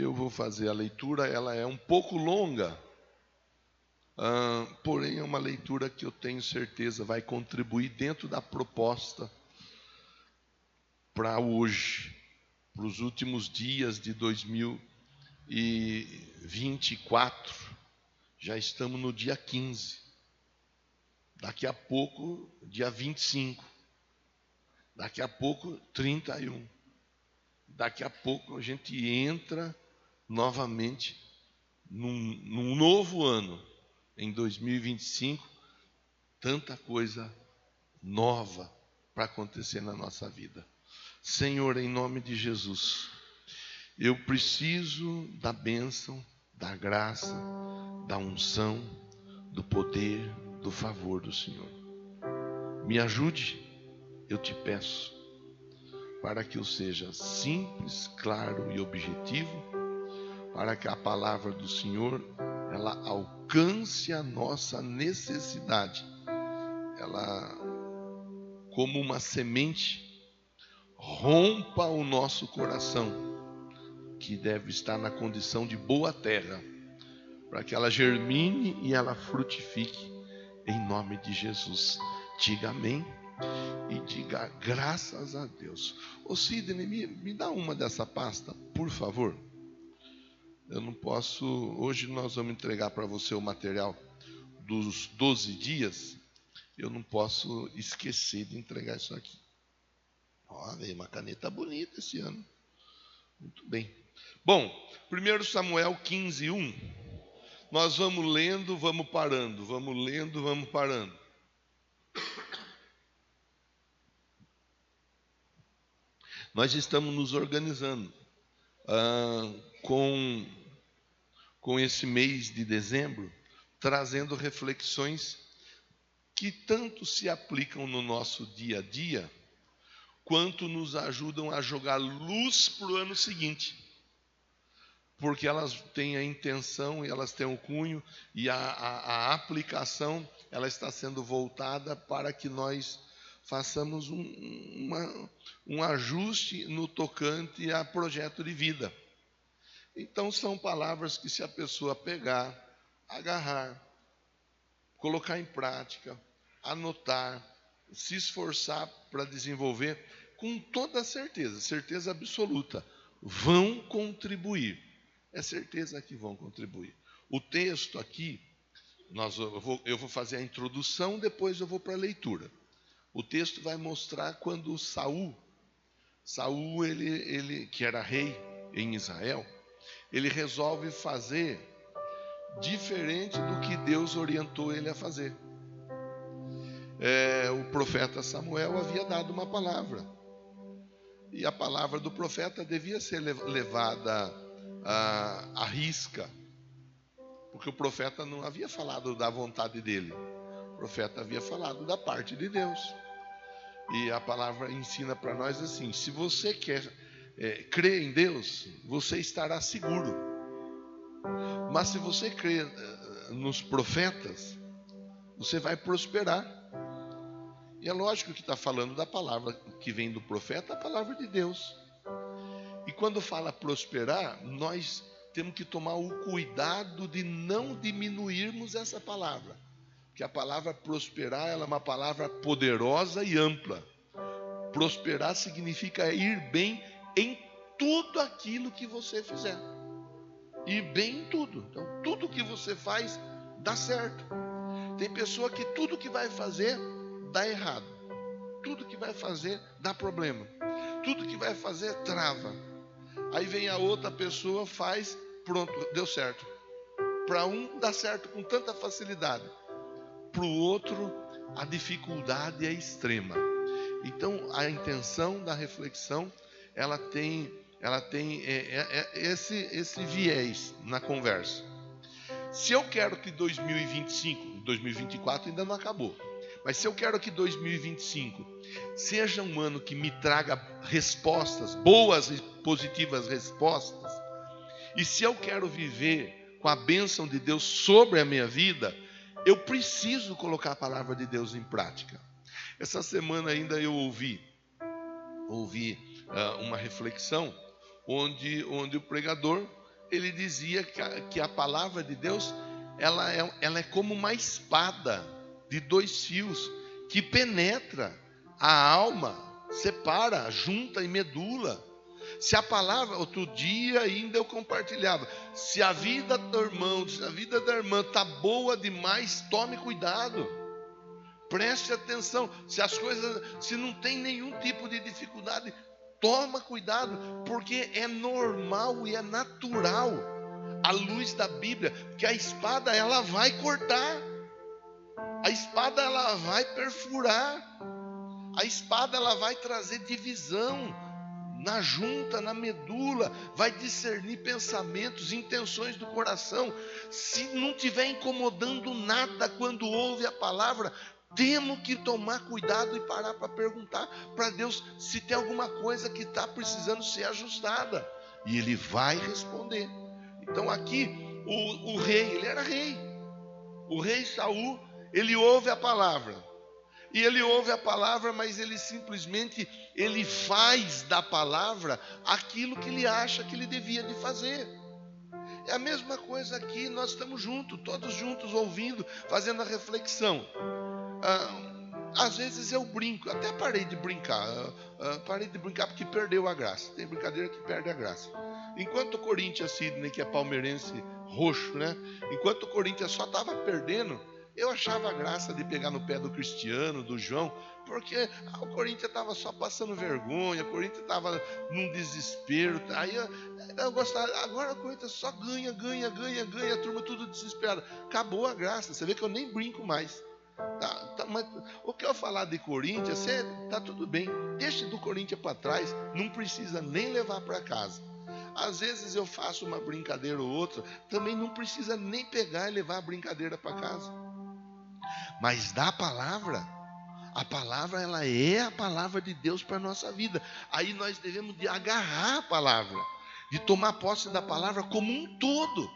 eu vou fazer a leitura. Ela é um pouco longa, porém é uma leitura que eu tenho certeza vai contribuir dentro da proposta para hoje, para os últimos dias de 2024. Já estamos no dia 15. Daqui a pouco, dia 25. Daqui a pouco, 31. Daqui a pouco a gente entra novamente num novo ano, em 2025. Tanta coisa nova para acontecer na nossa vida. Senhor, em nome de Jesus, eu preciso da bênção, da graça, da unção, do poder, do favor do Senhor. Me ajude, eu te peço, para que eu seja simples, claro e objetivo, para que a palavra do Senhor, ela alcance a nossa necessidade. Ela, como uma semente, rompa o nosso coração, que deve estar na condição de boa terra, para que ela germine e ela frutifique, em nome de Jesus. Diga amém e diga graças a Deus. Ô Sidney, me dá uma dessa pasta, por favor. Eu não posso, hoje nós vamos entregar para você o material dos 12 dias, eu não posso esquecer de entregar isso aqui. Ó, veio uma caneta bonita esse ano. Muito bem. Bom, 1 Samuel 15, 1. Nós vamos lendo, vamos parando. Vamos lendo, vamos parando. Nós estamos nos organizando com esse mês de dezembro, trazendo reflexões que tanto se aplicam no nosso dia a dia, quanto nos ajudam a jogar luz para o ano seguinte. Porque elas têm a intenção e elas têm o cunho, e a aplicação, ela está sendo voltada para que nós façamos um ajuste no tocante a projeto de vida. Então são palavras que, se a pessoa pegar, agarrar, colocar em prática, anotar, se esforçar para desenvolver, com toda certeza, certeza absoluta, vão contribuir. É certeza que vão contribuir. O texto aqui, eu vou fazer a introdução, depois eu vou para a leitura. O texto vai mostrar quando Saul, ele que era rei em Israel, ele resolve fazer diferente do que Deus orientou ele a fazer. O profeta Samuel havia dado uma palavra, e a palavra do profeta devia ser levada à risca, porque o profeta não havia falado da vontade dele, o profeta havia falado da parte de Deus. E a palavra ensina para nós assim: se você quer crer em Deus, você estará seguro. Mas se você crer nos profetas, você vai prosperar. E é lógico que está falando da palavra que vem do profeta, a palavra de Deus. E quando fala prosperar, nós temos que tomar o cuidado de não diminuirmos essa palavra. Porque a palavra prosperar, ela é uma palavra poderosa e ampla. Prosperar significa ir bem em tudo aquilo que você fizer. Ir bem em tudo. Então, tudo que você faz dá certo. Tem pessoa que tudo que vai fazer dá errado. Tudo que vai fazer dá problema. Tudo que vai fazer trava. Aí vem a outra pessoa, faz, pronto, deu certo. Para um dá certo com tanta facilidade, para o outro a dificuldade é extrema. Então a intenção da reflexão, ela tem esse viés na conversa. Se eu quero que 2024 ainda não acabou, mas se eu quero que 2025 seja um ano que me traga respostas, boas e positivas respostas, e se eu quero viver com a bênção de Deus sobre a minha vida, eu preciso colocar a palavra de Deus em prática. Essa semana ainda eu ouvi uma reflexão onde o pregador ele dizia que a palavra de Deus, ela é como uma espada de 2 fios, que penetra a alma, separa, junta e medula. Se a palavra, outro dia ainda eu compartilhava, se a vida do irmão, se a vida da irmã está boa demais, tome cuidado, preste atenção. Se as coisas, se não tem nenhum tipo de dificuldade, toma cuidado, porque é normal e é natural, à luz da Bíblia, que a espada ela vai cortar, a espada ela vai perfurar, a espada ela vai trazer divisão na junta, na medula, vai discernir pensamentos, intenções do coração. Se não estiver incomodando nada quando ouve a palavra, temos que tomar cuidado e parar para perguntar para Deus se tem alguma coisa que está precisando ser ajustada. E Ele vai responder. Então aqui, o rei, ele era rei. O rei Saul, ele ouve a palavra. E ele ouve a palavra, mas ele simplesmente, ele faz da palavra aquilo que ele acha que ele devia de fazer. É a mesma coisa aqui, nós estamos juntos, todos juntos ouvindo, fazendo a reflexão. Às vezes eu brinco, até parei de brincar, porque perdeu a graça. Tem brincadeira que perde a graça. Enquanto o Corinthians, Sidney, que é palmeirense roxo, né? Enquanto o Corinthians só estava perdendo, eu achava graça de pegar no pé do Cristiano, do João, porque o Corinthians estava só passando vergonha, o Corinthians estava num desespero. Aí eu gostava. Agora o Corinthians só ganha, a turma tudo desesperada. Acabou a graça, você vê que eu nem brinco mais. Mas o que eu falar de Corinthians, tá tudo bem, deixa do Corinthians para trás, não precisa nem levar para casa. Às vezes eu faço uma brincadeira ou outra, também não precisa nem pegar e levar a brincadeira para casa. Mas da palavra, a palavra ela é a palavra de Deus para a nossa vida. Aí nós devemos de agarrar a palavra, de tomar posse da palavra como um todo.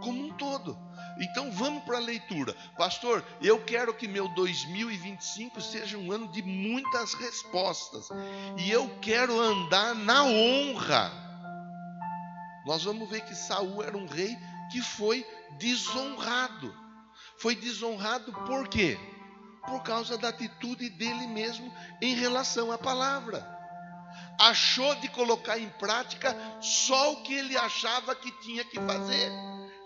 Como um todo. Então vamos para a leitura. Pastor, eu quero que meu 2025 seja um ano de muitas respostas. E eu quero andar na honra. Nós vamos ver que Saul era um rei que foi desonrado. Foi desonrado por quê? Por causa da atitude dele mesmo em relação à palavra. Achou de colocar em prática só o que ele achava que tinha que fazer,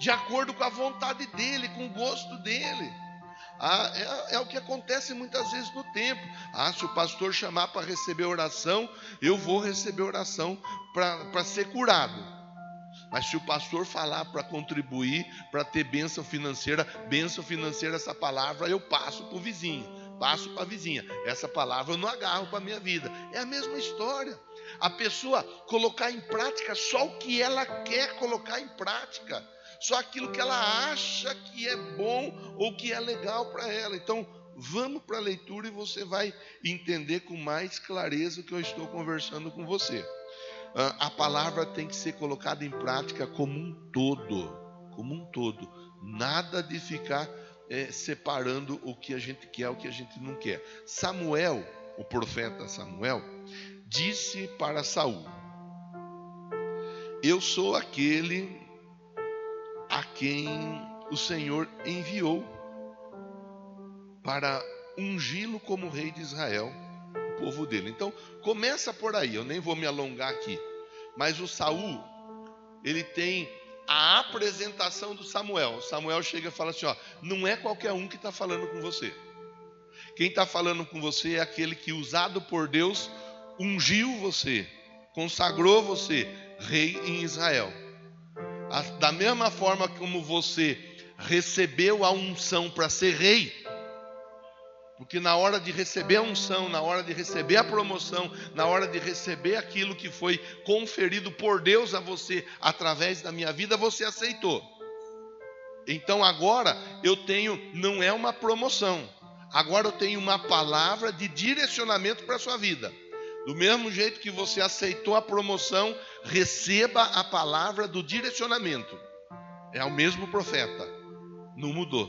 de acordo com a vontade dele, com o gosto dele. É o que acontece muitas vezes no templo. Se o pastor chamar para receber oração, eu vou receber oração para ser curado. Mas se o pastor falar para contribuir, para ter bênção financeira, essa palavra eu passo para o vizinho, passo para a vizinha. Essa palavra eu não agarro para a minha vida. É a mesma história. A pessoa colocar em prática só o que ela quer colocar em prática, só aquilo que ela acha que é bom ou que é legal para ela. Então, vamos para a leitura e você vai entender com mais clareza o que eu estou conversando com você. A palavra tem que ser colocada em prática como um todo, nada de ficar separando o que a gente quer, o que a gente não quer. Samuel, o profeta Samuel, disse para Saul: eu sou aquele a quem o Senhor enviou para ungí-lo como rei de Israel, o povo dele. Então, começa por aí, eu nem vou me alongar aqui. Mas o Saul, ele tem a apresentação do Samuel. Samuel chega e fala assim, não é qualquer um que está falando com você. Quem está falando com você é aquele que, usado por Deus, ungiu você, consagrou você, rei em Israel. Da mesma forma como você recebeu a unção para ser rei, porque na hora de receber a unção, na hora de receber a promoção, na hora de receber aquilo que foi conferido por Deus a você através da minha vida, você aceitou. Então agora eu tenho, não é uma promoção, agora eu tenho uma palavra de direcionamento para a sua vida. Do mesmo jeito que você aceitou a promoção, receba a palavra do direcionamento. É o mesmo profeta, não mudou,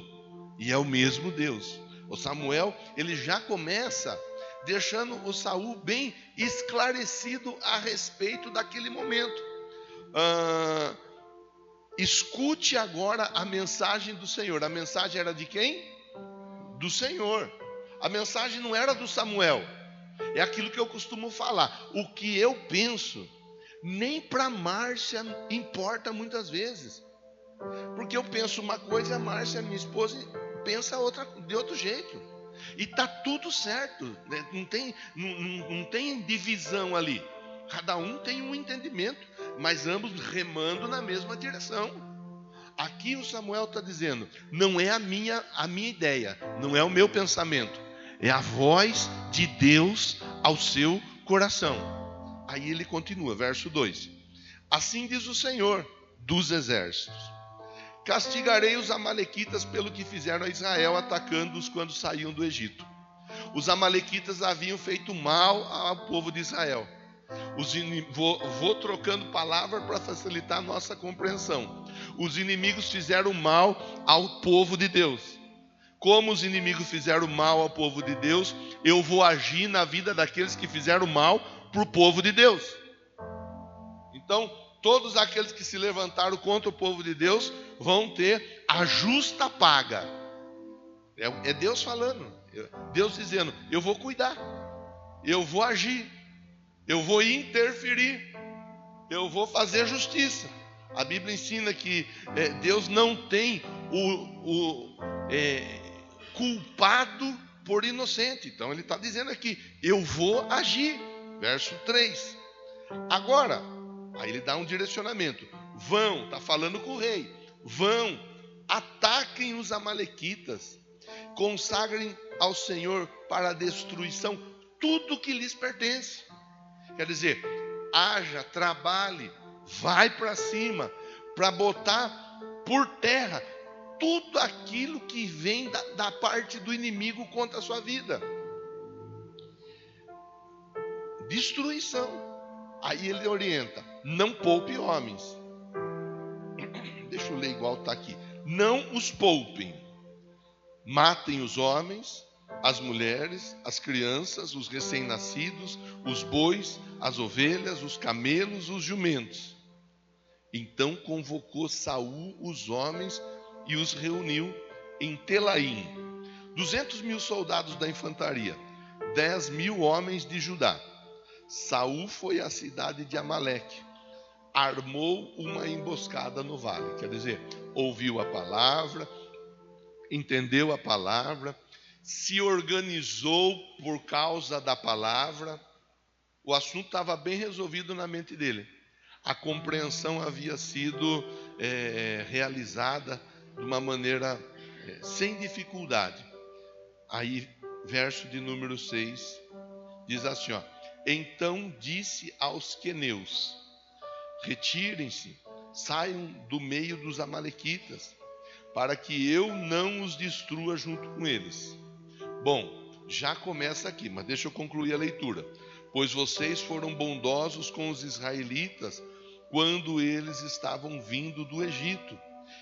e é o mesmo Deus. O Samuel, ele já começa deixando o Saul bem esclarecido a respeito daquele momento. escute agora a mensagem do Senhor. A mensagem era de quem? Do Senhor. A mensagem não era do Samuel. É aquilo que eu costumo falar. O que eu penso, nem para Márcia importa muitas vezes. Porque eu penso uma coisa e a Márcia, minha esposa, pensa outra, de outro jeito. E está tudo certo, né? Não tem divisão ali. Cada um tem um entendimento, mas ambos remando na mesma direção. Aqui o Samuel está dizendo, não é a minha ideia, não é o meu pensamento, é a voz de Deus ao seu coração. Aí ele continua, verso 2. Assim diz o Senhor dos exércitos: castigarei os amalequitas pelo que fizeram a Israel, atacando-os quando saíam do Egito. Os amalequitas haviam feito mal ao povo de Israel. Vou trocando palavra para facilitar a nossa compreensão. Os inimigos fizeram mal ao povo de Deus. Como os inimigos fizeram mal ao povo de Deus, eu vou agir na vida daqueles que fizeram mal para o povo de Deus. Então, todos aqueles que se levantaram contra o povo de Deus vão ter a justa paga. É Deus falando, Deus dizendo, eu vou cuidar, eu vou agir, eu vou interferir, eu vou fazer justiça. A Bíblia ensina que Deus não tem o culpado por inocente. Então ele está dizendo aqui, eu vou agir. Verso 3. Agora, aí ele dá um direcionamento. Vão, está falando com o rei. Vão, ataquem os amalequitas. Consagrem ao Senhor para a destruição tudo que lhes pertence. Quer dizer, haja, trabalhe, vai para cima, para botar por terra tudo aquilo que vem da parte do inimigo contra a sua vida. Destruição. Aí ele orienta, não poupe homens. Deixa eu ler igual está aqui. Não os poupem. Matem os homens, as mulheres, as crianças, os recém-nascidos, os bois, as ovelhas, os camelos, os jumentos. Então convocou Saul os homens e os reuniu em Telaim. 200.000 soldados da infantaria, 10.000 homens de Judá. Saul foi à cidade de Amaleque, armou uma emboscada no vale. Quer dizer, ouviu a palavra, entendeu a palavra, se organizou por causa da palavra. O assunto estava bem resolvido na mente dele. A compreensão havia sido realizada de uma maneira sem dificuldade. Aí, verso de número 6, diz assim, ó: então disse aos queneus: retirem-se, saiam do meio dos amalequitas, para que eu não os destrua junto com eles. Bom, já começa aqui, mas deixa eu concluir a leitura. Pois vocês foram bondosos com os israelitas quando eles estavam vindo do Egito.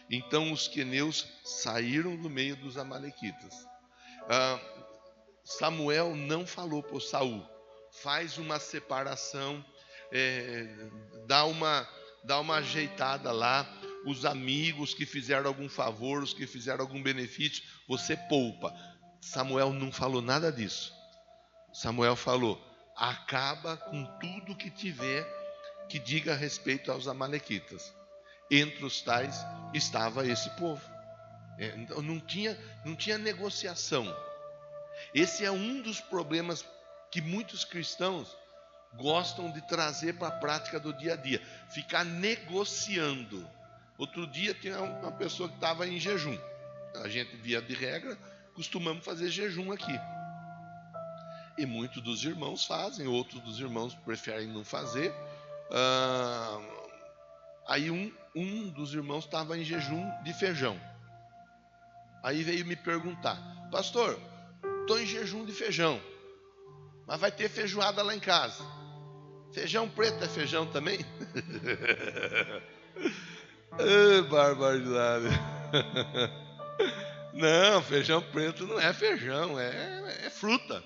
Então os queneus saíram do meio dos amalequitas. Samuel não falou para Saul, faz uma separação, dá uma ajeitada lá. Os amigos que fizeram algum favor, os que fizeram algum benefício, você poupa. Samuel não falou nada disso. Samuel falou: acaba com tudo que tiver que diga respeito aos amalequitas. Entre os tais estava esse povo. Então não tinha negociação. Esse é um dos problemas que muitos cristãos gostam de trazer para a prática do dia a dia, ficar negociando. Outro dia tinha uma pessoa que estava em jejum. A gente, via de regra, costumamos fazer jejum aqui. E muitos dos irmãos fazem, outros dos irmãos preferem não fazer. Aí um dos irmãos estava em jejum de feijão. Aí veio me perguntar: pastor, estou em jejum de feijão, mas vai ter feijoada lá em casa. Feijão preto é feijão também? Barbaridade. Não, feijão preto não é feijão, é fruta.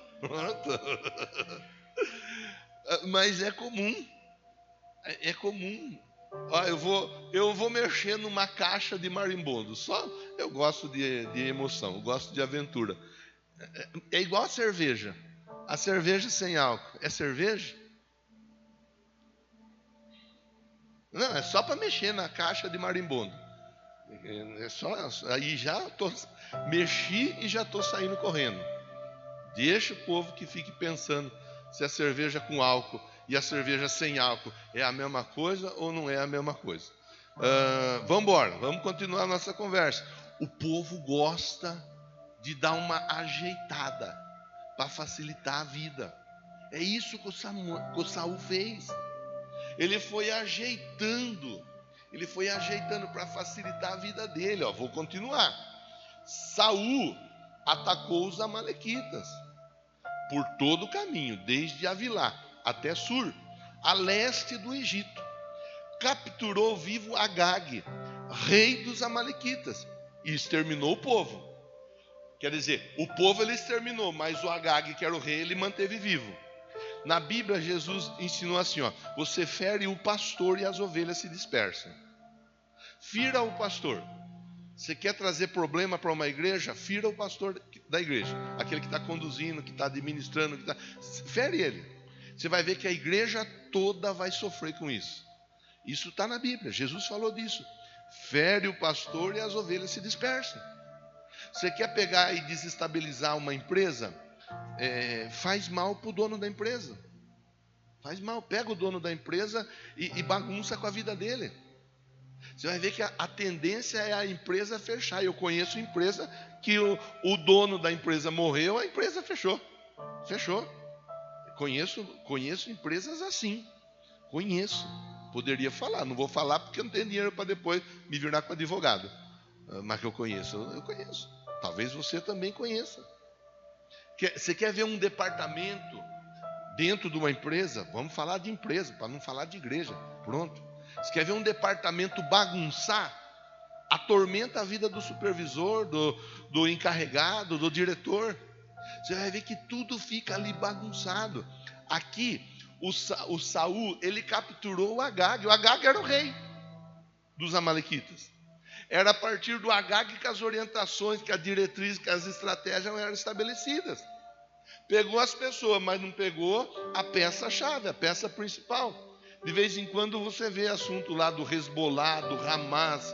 Mas é comum. Ó, eu vou mexer numa caixa de marimbondo. Só eu gosto de emoção, eu gosto de aventura. É igual a cerveja. A cerveja sem álcool é cerveja? Não, é só para mexer na caixa de marimbondo. É só aí mexi e já estou saindo correndo. Deixa o povo que fique pensando se a cerveja com álcool e a cerveja sem álcool é a mesma coisa ou não é a mesma coisa. Vamos embora, vamos continuar a nossa conversa. O povo gosta de dar uma ajeitada para facilitar a vida. É isso que o Saul fez. Ele foi ajeitando para facilitar a vida dele. Vou continuar. Saul atacou os amalequitas por todo o caminho, desde Avilá até Sur, a leste do Egito. Capturou vivo Agag, rei dos amalequitas, e exterminou o povo. Quer dizer, o povo ele exterminou, mas o Agag, que era o rei, ele manteve vivo. Na Bíblia, Jesus ensinou assim, você fere o pastor e as ovelhas se dispersam. Fira o pastor. Você quer trazer problema para uma igreja? Fira o pastor da igreja, aquele que está conduzindo, que está administrando, fere ele. Você vai ver que a igreja toda vai sofrer com isso. Isso está na Bíblia, Jesus falou disso. Fere o pastor e as ovelhas se dispersam. Você quer pegar e desestabilizar uma empresa? Faz mal para o dono da empresa. Faz mal, pega o dono da empresa e bagunça com a vida dele. Você vai ver que a tendência é a empresa fechar. Eu conheço empresa que o dono da empresa morreu, a empresa fechou. Conheço empresas assim. Conheço. Poderia falar, não vou falar porque eu não tenho dinheiro para depois me virar com advogado. Mas que eu conheço. Talvez você também conheça. Você quer ver um departamento dentro de uma empresa? Vamos falar de empresa, para não falar de igreja. Pronto. Você quer ver um departamento bagunçar? Atormenta a vida do supervisor, do encarregado, do diretor. Você vai ver que tudo fica ali bagunçado. Aqui, o Saul, ele capturou o Agag. O Agag era o rei dos amalequitas. Era a partir do Agag que as orientações, que a diretriz, que as estratégias eram estabelecidas. Pegou as pessoas, mas não pegou a peça-chave, a peça principal. De vez em quando você vê assunto lá do Hezbollah, do Hamas,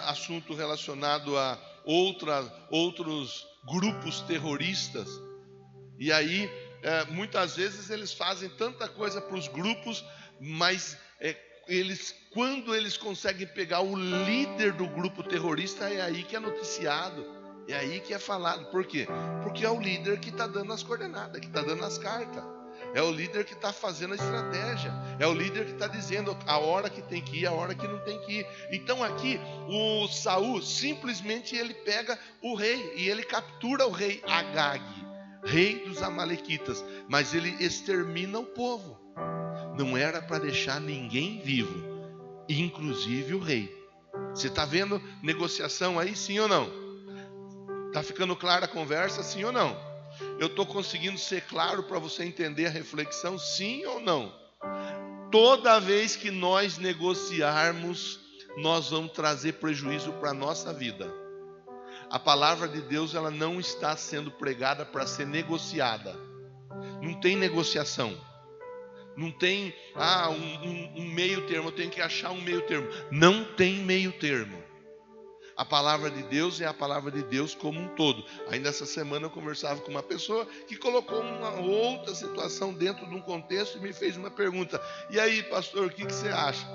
assunto relacionado a outros grupos terroristas. E aí, muitas vezes eles fazem tanta coisa para os grupos, mas quando eles conseguem pegar o líder do grupo terrorista, é aí que é noticiado, é aí que é falado. Por quê? Porque é o líder que está dando as coordenadas, que está dando as cartas. É o líder que está fazendo a estratégia. É o líder que está dizendo a hora que tem que ir, a hora que não tem que ir. Então aqui, o Saul, simplesmente ele pega o rei e ele captura o rei Agag, rei dos amalequitas. Mas ele extermina o povo. Não era para deixar ninguém vivo, inclusive o rei. Você está vendo negociação aí, sim ou não? Está ficando clara a conversa, sim ou não? Eu estou conseguindo ser claro para você entender a reflexão, sim ou não? Toda vez que nós negociarmos, nós vamos trazer prejuízo para a nossa vida. A palavra de Deus, ela não está sendo pregada para ser negociada. Não tem negociação. Não tem um meio termo, eu tenho que achar um meio termo. Não tem meio termo. A palavra de Deus é a palavra de Deus como um todo. Ainda essa semana eu conversava com uma pessoa que colocou uma outra situação dentro de um contexto e me fez uma pergunta. E aí, pastor, o que você acha?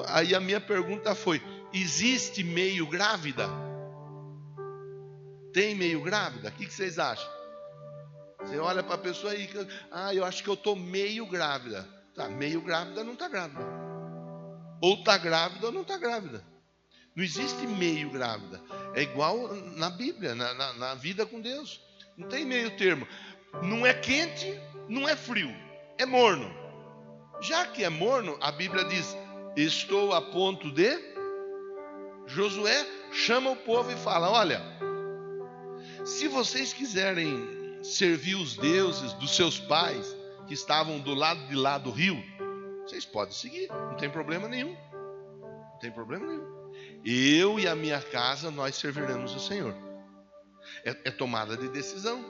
Aí a minha pergunta foi: existe meio grávida? Tem meio grávida? O que vocês acham? Você olha para a pessoa e eu acho que eu estou meio grávida. Tá, meio grávida não está grávida. Ou está grávida ou não está grávida. Não existe meio grávida. É igual na Bíblia, na vida com Deus. Não tem meio termo. Não é quente, não é frio. É morno. Já que é morno, a Bíblia diz: estou a ponto de... Josué chama o povo e fala: olha, se vocês quiserem servir os deuses dos seus pais, que estavam do lado de lá do rio, vocês podem seguir, não tem problema nenhum. tem problema nenhum. Eu e a minha casa, nós serviremos o Senhor. É tomada de decisão.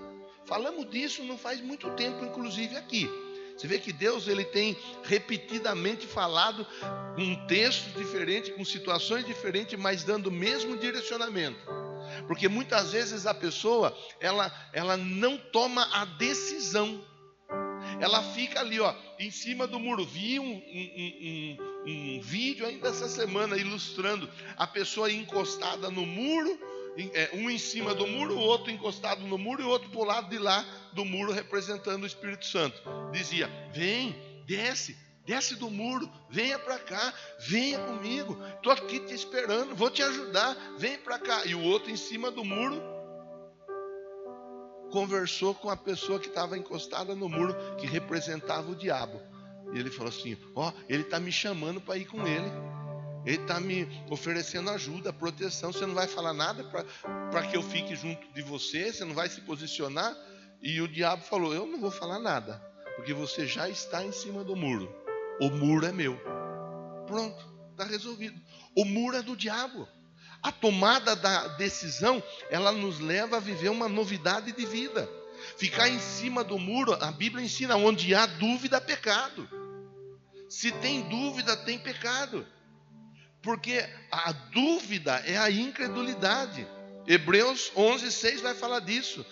Falamos disso não faz muito tempo, inclusive aqui. Você vê que Deus, ele tem repetidamente falado com textos diferentes, com situações diferentes, mas dando o mesmo direcionamento. Porque muitas vezes a pessoa, ela não toma a decisão. Ela fica ali, em cima do muro. Vi um vídeo ainda essa semana ilustrando a pessoa encostada no muro, um em cima do muro, o outro encostado no muro e o outro para o lado de lá do muro, representando o Espírito Santo. Dizia: vem, desce do muro, venha para cá, venha comigo, estou aqui te esperando, vou te ajudar, vem para cá. E o outro em cima do muro conversou com a pessoa que estava encostada no muro, que representava o diabo. E ele falou assim: ele está me chamando para ir com ele. Ele está me oferecendo ajuda, proteção. Você não vai falar nada para que eu fique junto de você? Você não vai se posicionar? E o diabo falou: eu não vou falar nada, porque você já está em cima do muro. O muro é meu. Pronto, está resolvido. O muro é do diabo. A tomada da decisão, ela nos leva a viver uma novidade de vida. Ficar em cima do muro, a Bíblia ensina: onde há dúvida, há pecado. Se tem dúvida, tem pecado. Porque a dúvida é a incredulidade. Hebreus 11:6 vai falar disso.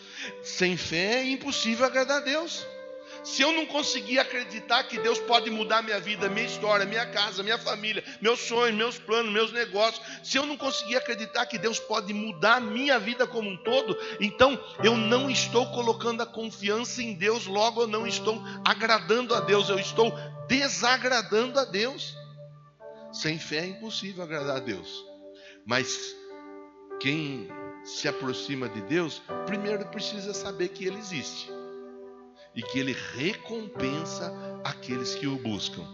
Sem fé é impossível agradar a Deus. Se eu não conseguir acreditar que Deus pode mudar minha vida, minha história, minha casa, minha família, meus sonhos, meus planos, meus negócios, se eu não conseguir acreditar que Deus pode mudar a minha vida como um todo, então eu não estou colocando a confiança em Deus, logo eu não estou agradando a Deus, eu estou desagradando a Deus. Sem fé é impossível agradar a Deus. Mas quem se aproxima de Deus, primeiro precisa saber que Ele existe e que Ele recompensa aqueles que o buscam.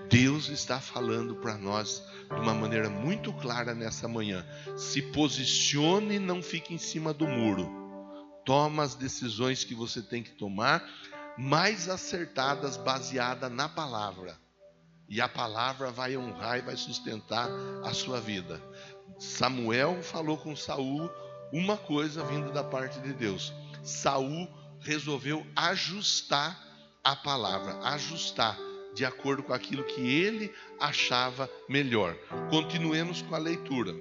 Deus está falando para nós de uma maneira muito clara nessa manhã: se posicione e não fique em cima do muro. Toma as decisões que você tem que tomar, mais acertadas, baseadas na palavra. E a palavra vai honrar e vai sustentar a sua vida. Samuel falou com Saul uma coisa vindo da parte de Deus. Saul resolveu ajustar a palavra, ajustar de acordo com aquilo que ele achava melhor. Continuemos com a leitura.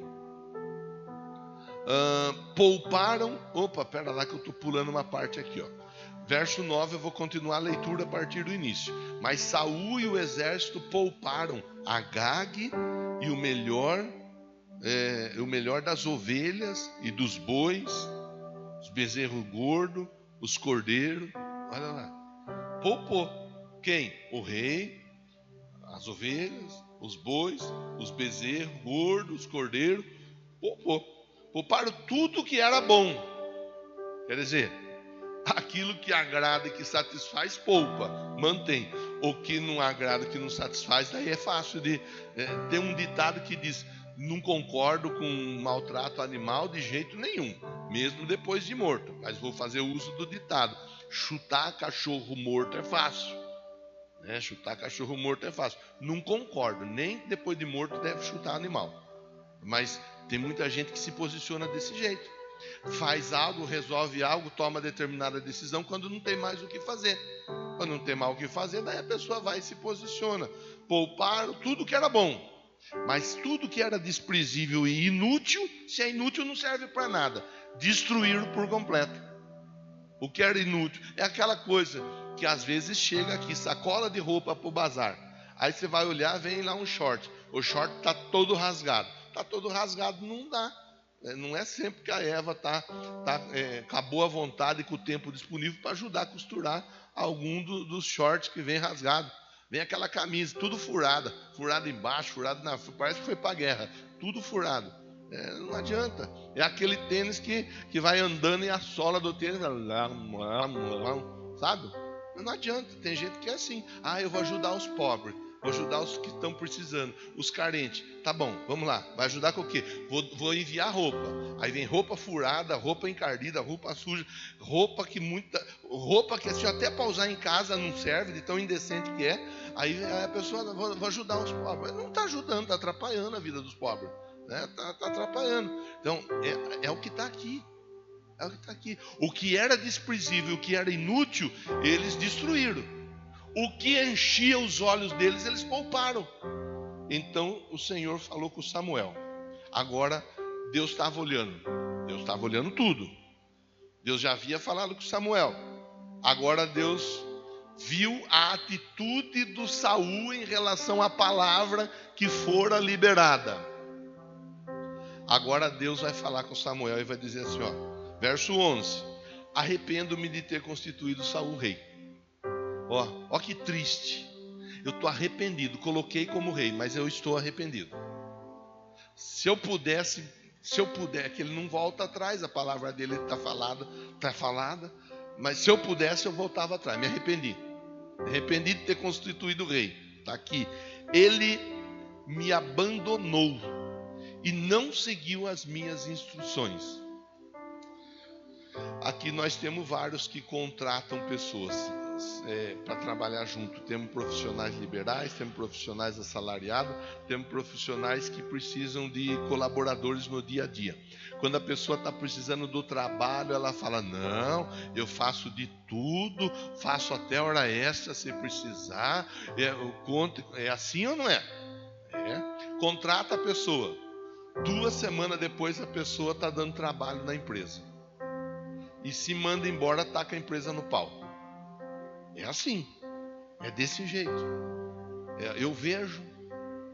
Pouparam. Opa, pera lá que eu estou pulando uma parte aqui, Verso 9, eu vou continuar a leitura a partir do início. Mas Saul e o exército pouparam Agag e o melhor das ovelhas e dos bois, os bezerros gordos, os cordeiros. Olha lá. Poupou. Quem? O rei, as ovelhas, os bois, os bezerros gordos, os cordeiros. Poupou. Pouparam tudo que era bom. Quer dizer, aquilo que agrada e que satisfaz, poupa, mantém. O que não agrada, que não satisfaz, daí é fácil de... Tem um ditado que diz: não concordo com maltrato animal de jeito nenhum, mesmo depois de morto, mas vou fazer uso do ditado: chutar cachorro morto é fácil. Chutar cachorro morto é fácil. Não concordo, nem depois de morto deve chutar animal. Mas tem muita gente que se posiciona desse jeito. Faz algo, resolve algo, toma determinada decisão quando não tem mais o que fazer. Quando não tem mais o que fazer, daí a pessoa vai e se posiciona. Pouparam tudo que era bom, mas tudo que era desprezível e inútil, se é inútil não serve para nada, destruíram por completo. O que era inútil é aquela coisa que às vezes chega aqui, sacola de roupa para o bazar. Aí você vai olhar, vem lá um short. O short está todo rasgado. Está todo rasgado, não dá. Não é sempre que a Eva está com a boa vontade e com o tempo disponível para ajudar a costurar algum dos shorts que vem rasgado. Vem aquela camisa, tudo furada embaixo, furada na frente, parece que foi para a guerra, tudo furado. Não adianta. É aquele tênis que vai andando e a sola do tênis, sabe? Não adianta. Tem gente que é assim: eu vou ajudar os pobres. Vou ajudar os que estão precisando, os carentes. Tá bom, vamos lá. Vai ajudar com o quê? Vou enviar roupa. Aí vem roupa furada, roupa encardida, roupa suja, roupa que assim, até para usar em casa não serve, de tão indecente que é. Aí a pessoa, vou ajudar os pobres. Não está ajudando, está atrapalhando a vida dos pobres. Está atrapalhando. Então, é o que está aqui. É o que está aqui. O que era desprezível, o que era inútil, eles destruíram. O que enchia os olhos deles, eles pouparam. Então o Senhor falou com Samuel. Agora Deus estava olhando. Deus estava olhando tudo. Deus já havia falado com Samuel. Agora Deus viu a atitude do Saul em relação à palavra que fora liberada. Agora Deus vai falar com Samuel e vai dizer assim, ó. Verso 11: arrependo-me de ter constituído Saul rei. Ó que triste. Eu estou arrependido. Coloquei como rei, mas eu estou arrependido. Se eu puder, que ele não volta atrás, a palavra dele está falada. Mas se eu pudesse, eu voltava atrás. Me arrependi. Me arrependi de ter constituído rei. Está aqui. Ele me abandonou e não seguiu as minhas instruções. Aqui nós temos vários que contratam pessoas para trabalhar junto. Temos profissionais liberais, temos profissionais assalariados, temos profissionais que precisam de colaboradores no dia a dia. Quando a pessoa está precisando do trabalho, ela fala, não, eu faço de tudo, faço até hora extra se precisar. É assim ou não é? Contrata a pessoa. 2 semanas depois a pessoa está dando trabalho na empresa. E se manda embora, taca a empresa no pau. É assim. É desse jeito. Eu vejo,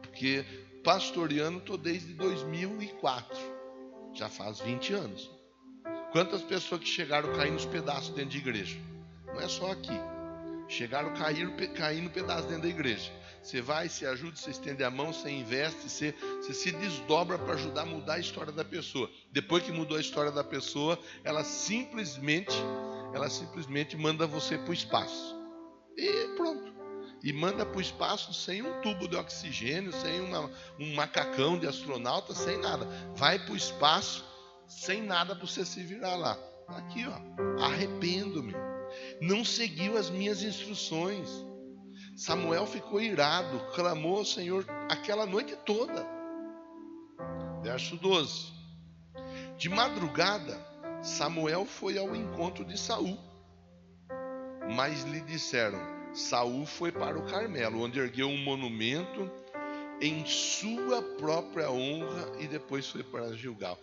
porque pastoreando estou desde 2004. Já faz 20 anos. Quantas pessoas que chegaram a cair nos pedaços dentro de igreja? Não é só aqui. Chegaram a cair no pedaço dentro da igreja. Você vai, se ajuda, você estende a mão, você investe, você se desdobra para ajudar a mudar a história da pessoa. Depois que mudou a história da pessoa, ela simplesmente manda você para o espaço. E pronto. E manda para o espaço sem um tubo de oxigênio, sem um macacão de astronauta, sem nada. Vai para o espaço sem nada para você se virar lá. Aqui, ó. Arrependo-me. Não seguiu as minhas instruções. Samuel ficou irado, clamou ao Senhor aquela noite toda. Verso 12. De madrugada, Samuel foi ao encontro de Saul. Mas lhe disseram, Saul foi para o Carmelo, onde ergueu um monumento em sua própria honra e depois foi para Gilgal.